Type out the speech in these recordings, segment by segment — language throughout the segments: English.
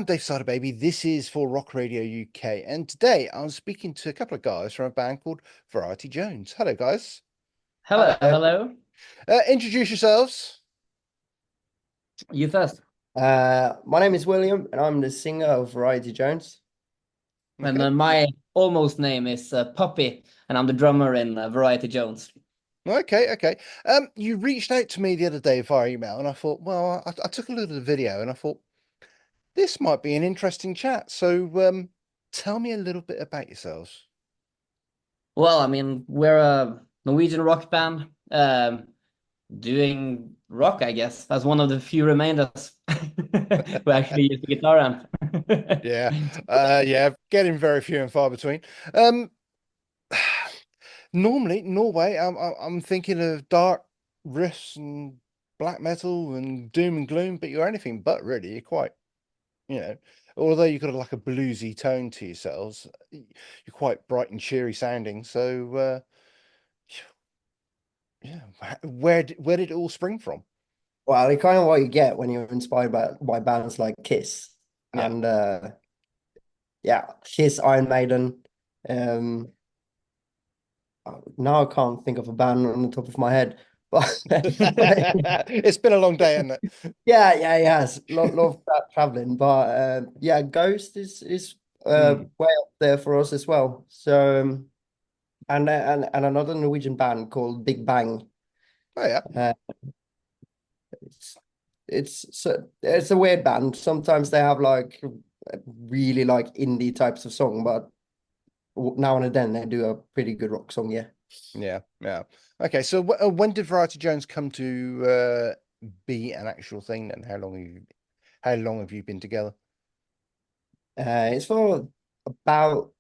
Dave Cyderbaby. This is for Rock Radio UK, and today I'm speaking to a couple of guys from a band called Variety Jones. Hello, guys. Hello, hello. Introduce yourselves. You first. My name is William, and I'm the singer of Variety Jones. And Okay. my almost name is Puppy, and I'm the drummer in Variety Jones. Okay. You reached out to me the other day via email, and I thought, well, I took a look at the video, and I thought this might be an interesting chat. So, tell me a little bit about yourselves. Well, I mean, we're a Norwegian rock band, doing rock, I guess. That's one of the few remainders who actually use the guitar amp. Yeah, getting very few and far between. Um, Normally, Norway, I'm thinking of dark riffs and black metal and doom and gloom, but you're anything but really. You're quite, you know, although you've got like a bluesy tone to yourselves, you're quite bright and cheery sounding. So, yeah, where did it all spring from? Well, it's kind of what you get when you're inspired by bands like Kiss Yeah. and Kiss, Iron Maiden. Um, now I can't think of a band on the top of my head, but It's been a long day, hasn't it? yes, lot of traveling, but Ghost is Mm. way up there for us as well. So and another Norwegian band called Big Bang. Oh yeah. Uh, It's it's a weird band. Sometimes they have like really like indie types of song, but now and then they do a pretty good rock song. Yeah. Yeah. Okay, so when did Variety Jones come to be an actual thing then? How long have you been together? It's for about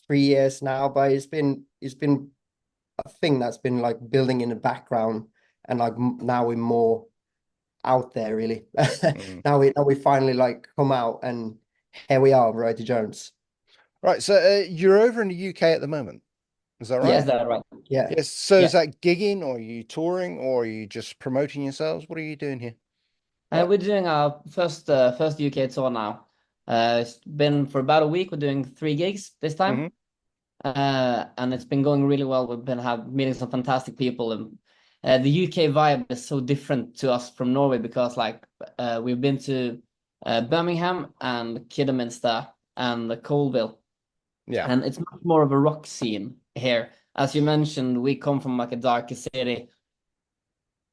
3 years now, but it's been a thing that's been like building in the background, and like now we're more out there really. Mm. Now we finally like come out, and here we are, Variety Jones. Right, so you're over in the UK at the moment, is that right? Yes, that's right. Yeah. Yes. So Yeah. is that gigging, or are you touring, or are you just promoting yourselves? What are you doing here? We're doing our first UK tour now. It's been for about a week. We're doing 3 gigs this Hmm. time. And it's been going really well. We've been meeting some fantastic people, and the UK vibe is so different to us from Norway because we've been to Birmingham and Kidderminster and Colville, Yeah. and it's much more of a rock scene here. As you mentioned, we come from like a darker city,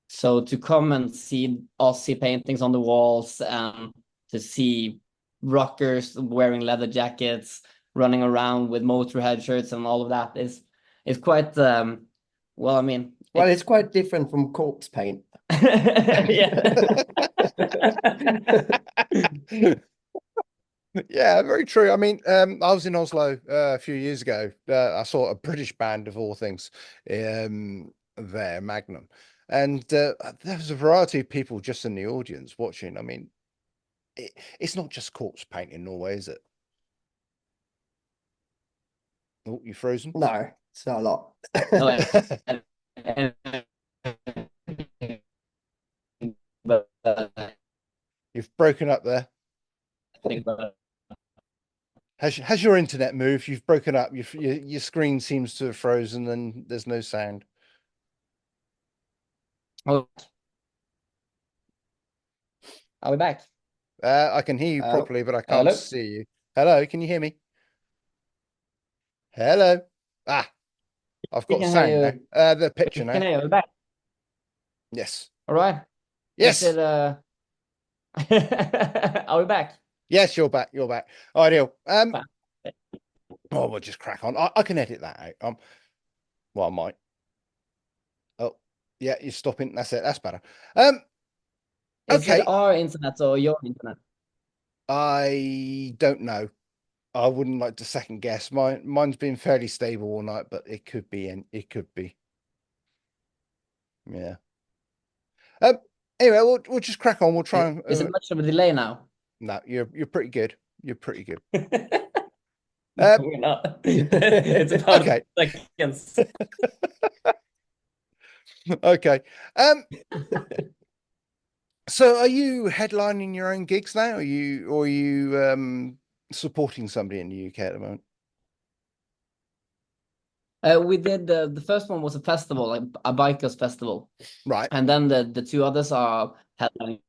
so to come and see Aussie paintings on the walls and to see rockers wearing leather jackets, running around with Motorhead shirts and all of that is quite well, I mean, Well, it's quite different from corpse paint. yeah. Yeah, very true. I mean, I was in Oslo a few years ago. I saw a British band of all things, there, Magnum, and there was a variety of people just in the audience watching. I mean, it's not just corpse paint in Norway, is it? Oh, you frozen? No, it's not a lot. No, but You've broken up there. I think about Has your internet moved? You've broken up. Your screen seems to have frozen, and there's no sound. oh, are we back? I can hear you Oh, properly, but I can't Hello? see you. Hello, can you hear me? Hello. Ah, I've We got can sound hear now. you. The picture We now. can hear you. We're back. Yes. All right. Is Yes. it are we back? Yes, you're back. You're back. Ideal. Wow. Oh, we'll just crack on. I can edit that out. Well, I might. Oh, yeah, you're stopping. That's it. That's better. Is it Okay. our internet or your internet? I don't know. I wouldn't like to second guess. Mine's been fairly stable all night, but it could be, and it could be. Yeah. Um. Anyway, we'll just crack on. We'll try and. Is it much of a delay now? No, you're pretty good. You're pretty good. No, we're not. It's about Okay. seconds. Okay. Um. So are you headlining your own gigs now? Are you supporting somebody in the UK at the moment? We did the first one was a festival, like a bikers festival, Right. and then the two others are headlining.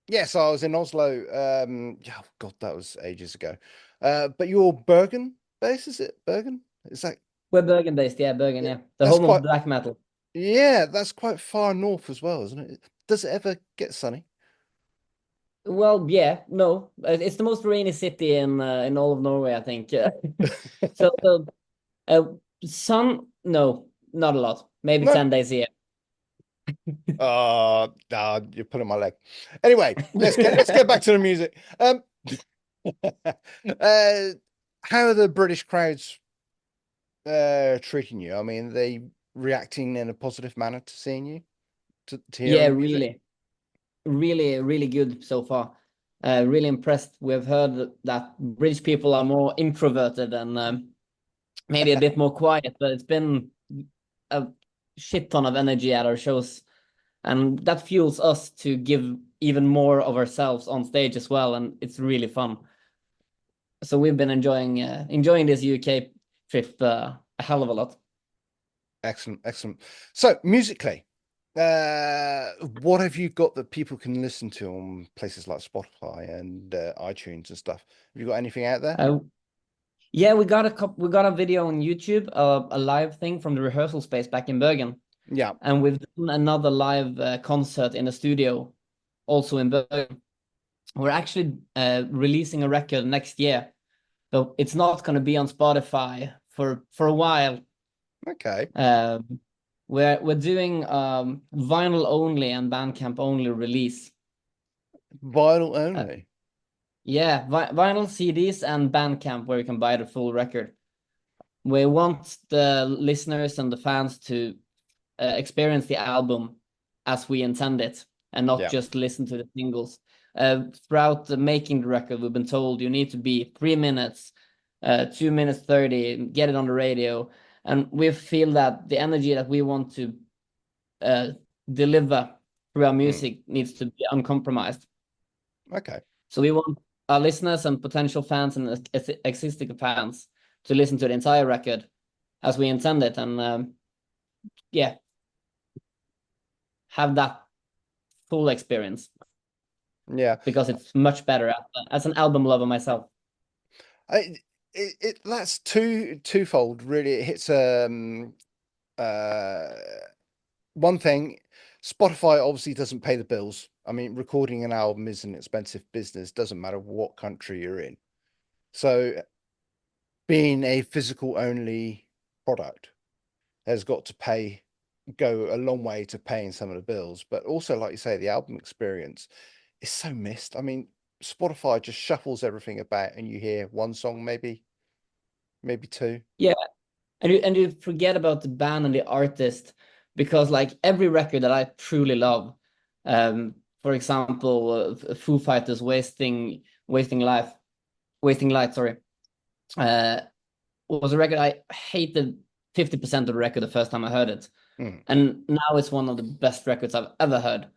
Yes, I was in Oslo. Yeah, oh God, that was ages ago. But you're Bergen based, is it? Bergen? Is that We're Bergen based, yeah, Bergen, yeah, yeah, the that's home of quite black metal. yeah, that's quite far north as well, isn't it? Does it ever get sunny? Well, yeah, no, it's the most rainy city in all of Norway, I think. So, uh, sun, no, not a lot. Maybe No. 10 days a year. You're pulling my leg. Anyway, let's get back to the music. Uh, how are the British crowds treating you? I mean, are they reacting in a positive manner to seeing you, to Yeah, hearing the music? really, really, really good so far. Really impressed. We've heard that British people are more introverted and maybe a bit more quiet, but it's been a shit ton of energy at our shows, and that fuels us to give even more of ourselves on stage as well, and it's really fun. So we've been enjoying this UK trip a hell of a lot. Excellent, excellent. So musically, what have you got that people can listen to on places like Spotify and iTunes and stuff? Have you got anything out there? Uh, yeah, we got a video on YouTube, a live thing from the rehearsal space back in Bergen, Yeah. and we've done another live concert in the studio, also in Bergen. We're actually releasing a record next year, so it's not going to be on Spotify for a while. Okay. We're doing vinyl only and Bandcamp only release. Vinyl Uh, only. yeah, vinyl CDs and Bandcamp where you can buy the full record. We want the listeners and the fans to experience the album as we intend it and not Yeah. just listen to the singles. Throughout the making the record, we've been told you need to be 3 minutes, 2 minutes 30, get it on the radio. And we feel that the energy that we want to uh, deliver through our Mm. music needs to be uncompromised. Okay. So we want our listeners and potential fans and existing fans to listen to the entire record as we intend it, and yeah, have that full experience Yeah. because it's much better as an album lover myself. That's twofold really. It hits uh one thing. Spotify obviously doesn't pay the bills. I mean, recording an album is an expensive business, doesn't matter what country you're in. So being a physical only product has got to go a long way to paying some of the bills. But also, like you say, the album experience is so missed. I mean, Spotify just shuffles everything about and you hear one song, maybe two. Yeah, and you forget about the band and the artist, because like every record that I truly love, for example, Foo Fighters Wasting Light, sorry, uh, was a record I hated 50% of the record the first time I heard it. Mm, And now it's one of the best records I've ever heard.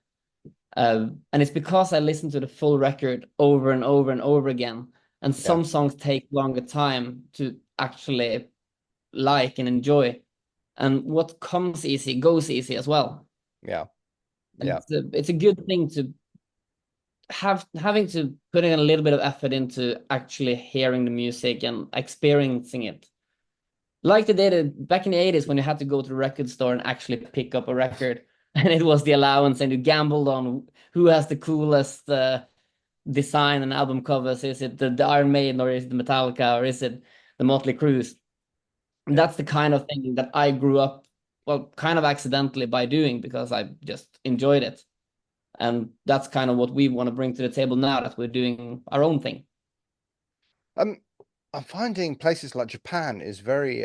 And it's because I listened to the full record over and over and over again. And yeah, some songs take longer time to actually like and enjoy. And what comes easy goes easy as well. yeah, And yeah. it's a good thing to having to put in a little bit of effort into actually hearing the music and experiencing it. Like they did it back in the 80s when you had to go to the record store and actually pick up a record. And it was the allowance, and you gambled on who has the coolest design and album covers. Is it the Iron Maiden, or is it the Metallica, or is it the Motley Crue? Yeah. That's the kind of thing that I grew up, well, kind of accidentally by doing because I just enjoyed it. And that's kind of what we want to bring to the table now that we're doing our own thing. Um, I'm finding places like Japan is very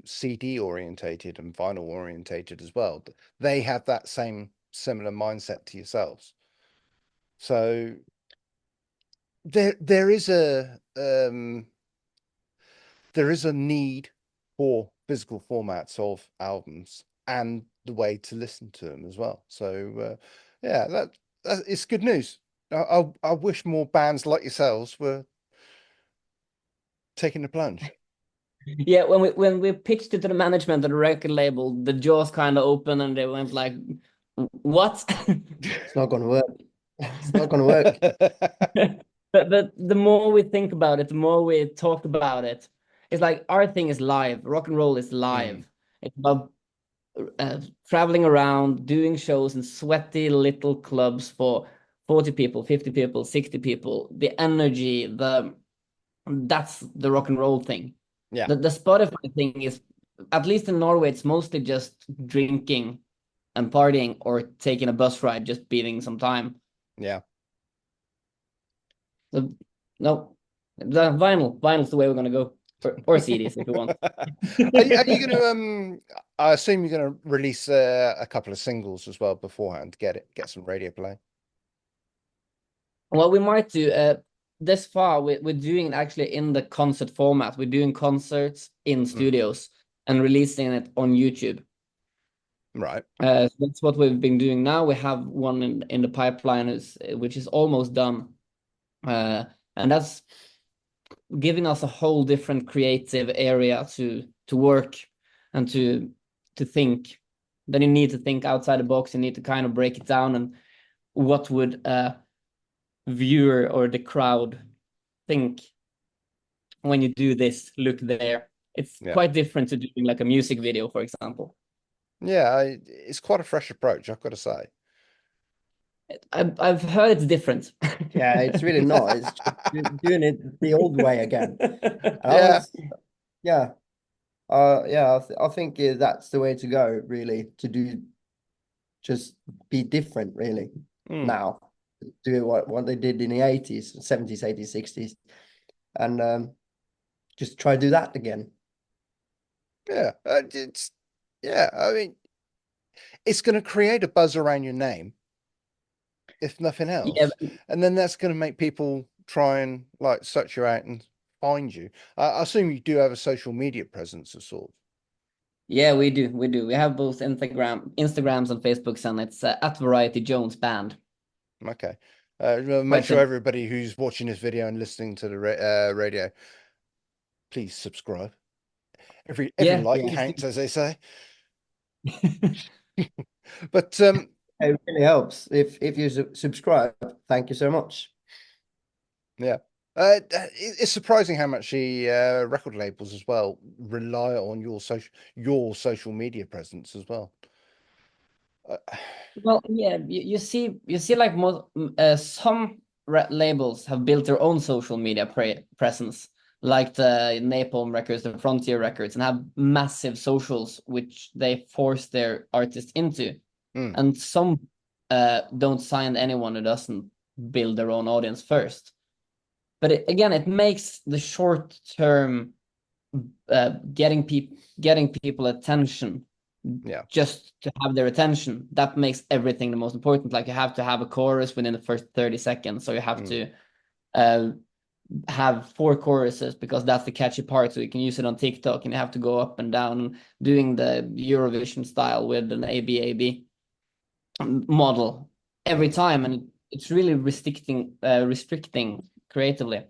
CD orientated and vinyl orientated as well. They have that same similar mindset to yourselves. So there is a need for physical formats of albums and the way to listen to them as well. So yeah, it's good news. I wish more bands like yourselves were taking the plunge. Yeah, when we pitched it to the management of the record label, the jaws kind of opened and they went like, "What?" It's not going to work. It's not going to work. But the more we think about it, the more we talk about it. It's like our thing is live. Rock and roll is live. It's about traveling around, doing shows in sweaty little clubs for 40 people, 50 people, 60 people. The energy, that's the rock and roll thing. Yeah. The Spotify thing is, at least in Norway, it's mostly just drinking and partying or taking a bus ride, just beating some time. Yeah. So, no, the vinyl's the way we're gonna go, or CDs if you want. Are you going to I assume you're going to release a couple of singles as well beforehand to get some radio play. Well, we might do. This far, we're doing it actually in the concert format. We're doing concerts in studios and releasing it on YouTube. Right. So that's what we've been doing now. We have one in the pipeline, which is almost done. And that's giving us a whole different creative area to work and to think. Then you need to think outside the box. You need to kind of break it down and what would viewer or the crowd think when you do this look there. It's quite different to doing like a music video, for example. Yeah, it's quite a fresh approach, I've got to say. I've heard it's different. Yeah, it's really not. It's just doing it the old way again. Yeah. Yeah. I think that's the way to go, really, to do, just be different, really, now. Do what they did in the 80s, 70s, 80s, 60s, and just try to do that again. Yeah, I mean, it's going to create a buzz around your name, if nothing else. Yeah. And then that's going to make people try and like search you out and find you. I assume you do have a social media presence of sorts. Yeah, we do. We have both Instagrams and Facebooks, and it's at Variety Jones Band. Okay. Make sure everybody who's watching this video and listening to the radio, please subscribe. Every like counts, as they say. But it really helps if you subscribe. Thank you so much. Yeah. It's surprising how much the record labels as well rely on your social media presence as well. Well, yeah, you see like some labels have built their own social media presence, like the Napalm Records, the Frontier Records, and have massive socials which they force their artists into. And some don't sign anyone who doesn't build their own audience first. But again, it makes the short term getting people attention, just to have their attention. That makes everything the most important. Like you have to have a chorus within the first 30 seconds, so you have to have 4 choruses because that's the catchy part. So you can use it on TikTok, and you have to go up and down doing the Eurovision style with an ABAB model every time, and it's really restricting creatively.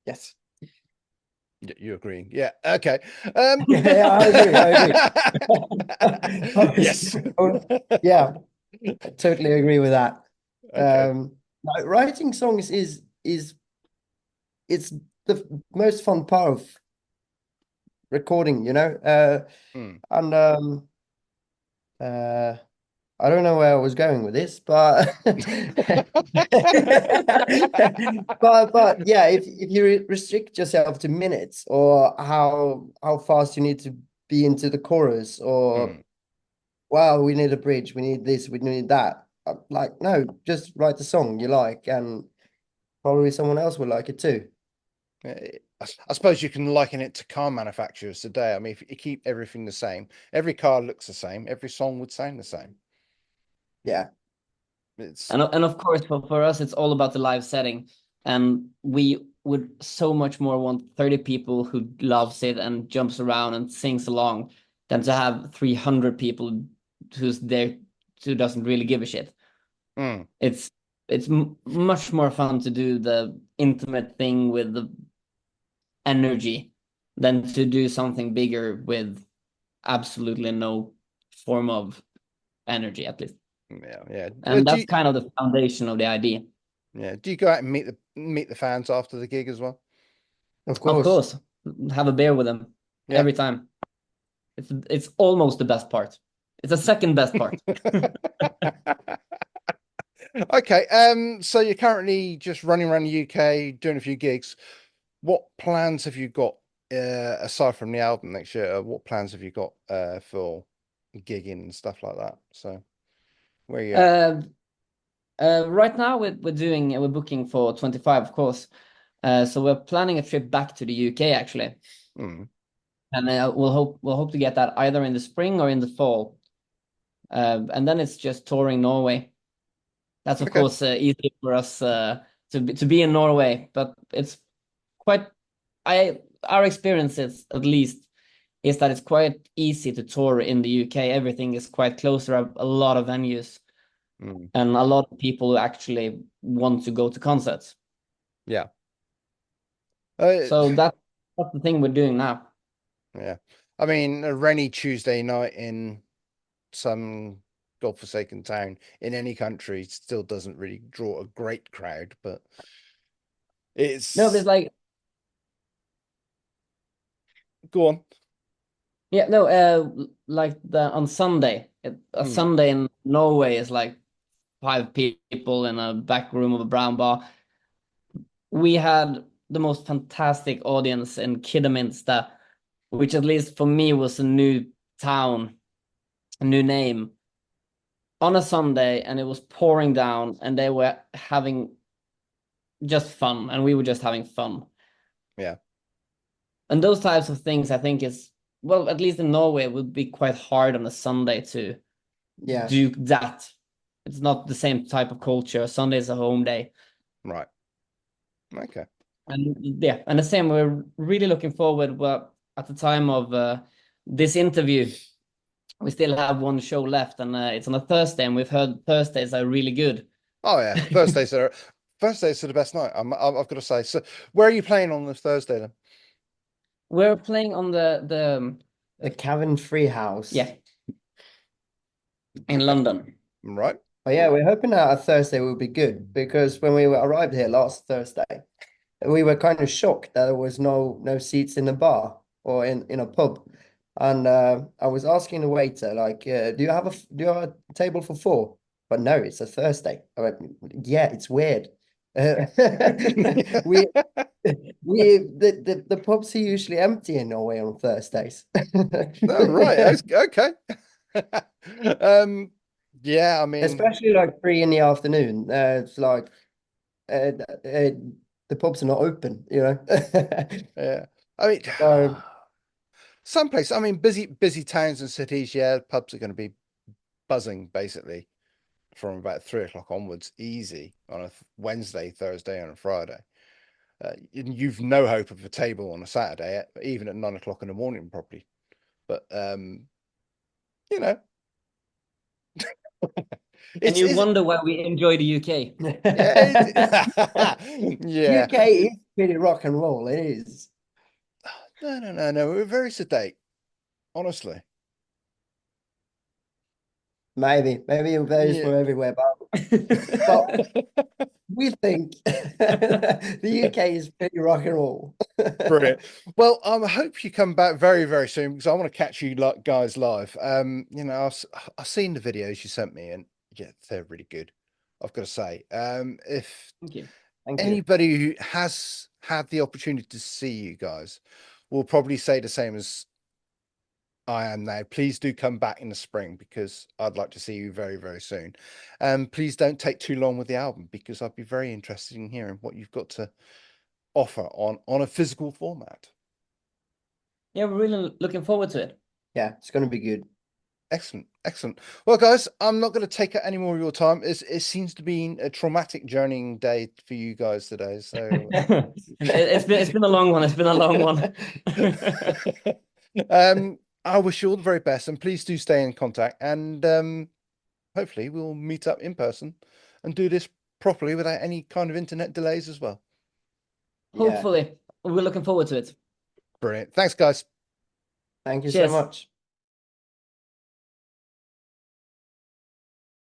Yes. You agreeing? Yeah. Okay. Yeah, I agree. Yes. Yeah, I totally agree with that. Okay. Writing songs is it's the most fun part of recording, and I don't know where I was going with this, but but yeah, if you restrict yourself to minutes, or how fast you need to be into the chorus, or well, we need a bridge, we need this, we need that. Like, no, just write a song you like, and probably someone else will like it too. I suppose you can liken it to car manufacturers today. I mean, if you keep everything the same, every car looks the same, every song would sound the same. Yeah. And of course, for us, it's all about the live setting. And we would so much more want 30 people who loves it and jumps around and sings along than to have 300 people who doesn't really give a shit. Mm. It's much more fun to do the intimate thing with the energy than to do something bigger with absolutely no form of energy, at least. Yeah, yeah. And that's kind of the foundation of the idea. Yeah. Do you go out and meet the fans after the gig as well? Of Of course. course, have a beer with them Yeah. every time. It's almost the best part. It's the second best part. Okay. So you're currently just running around the UK doing a few gigs. What plans have you got aside from the album next year? What plans have you got for gigging and stuff like that? So where are you at? Right now we're booking for 25, of course. So we're planning a trip back to the UK actually, Mm. and we'll hope to get that either in the spring or in the fall. And then it's just touring Norway. That's of Okay. course easy for us to be in Norway, but it's quite I our experience is at least is that it's quite easy to tour in the UK. Everything is quite close. There are a lot of venues Mm. and a lot of people who actually want to go to concerts. Yeah. Uh, So that's the thing we're doing now. yeah. I mean, a rainy Tuesday night in some godforsaken town in any country still doesn't really draw a great crowd, but No, there's it's like go on. yeah, no, like the on Sunday, a Mm. Sunday in Norway is like five people in a back room of a brown bar. We had the most fantastic audience in Kidderminster, which at least for me was a new town, a new name, on a Sunday, and it was pouring down, and they were having just fun, and we were just having fun. Yeah. And those types of things, I think, is well, at least in Norway, it would be quite hard on a Sunday to Yeah. do that. It's not the same type of culture. Sunday is a home day. Right. Okay. And yeah, and the same, we're really looking forward. Well, at the time of this interview, we still have one show left, and it's on a Thursday, and we've heard Thursdays are really good. Oh yeah. Thursdays are the best night. I've got to say. So where are you playing on this Thursday then? We're playing on The Cavern Free House. yeah in Okay. London. Right. Oh yeah, we're hoping that our Thursday will be good because when we arrived here last Thursday, we were kind of shocked that there was no seats in the bar or in a pub. And I was asking the waiter, like, do you have a table for four? But no, it's a Thursday. I went, yeah, it's weird. We the pubs are usually empty in Norway on Thursdays. Oh, right. Okay. Yeah, I mean, Especially like 3 in the afternoon. It's like the pubs are not open, you know. yeah. I mean, So some places, I mean, busy towns and cities, yeah, pubs are going to be buzzing basically from about 3 o'clock onwards, easy on a Wednesday, Thursday, and a Friday. You've no hope of a table on a Saturday, even at 9 o'clock in the morning, probably. But you know, And it's you it's wonder why we enjoy the UK. yeah, yeah. UK is pretty rock and roll. It is. No. We're very sedate, honestly. Maybe there is Yeah. for everywhere, but we think the UK is pretty rock and roll. Brilliant. Well, I hope you come back very, very soon because I want to catch you guys live. I've seen the videos you sent me, and yeah, they're really good. I've got to say, if Thank you. Thank you. anybody who has had the opportunity to see you guys will probably say the same as I am now. Please do come back in the spring because I'd like to see you very, very soon. And please don't take too long with the album because I'd be very interested in hearing what you've got to offer on a physical format. Yeah, we're really looking forward to it. Yeah, it's going to be good. Excellent, excellent. Well, guys, I'm not going to take up any more of your time. It seems to be a traumatic journeying day for you guys today. So It's been a long one. It's been a long one. I wish you all the very best, and please do stay in contact. And hopefully, we'll meet up in person and do this properly without any kind of internet delays as well. Hopefully, we're looking forward to it. Brilliant. Thanks, guys. Thank you so Cheers. much.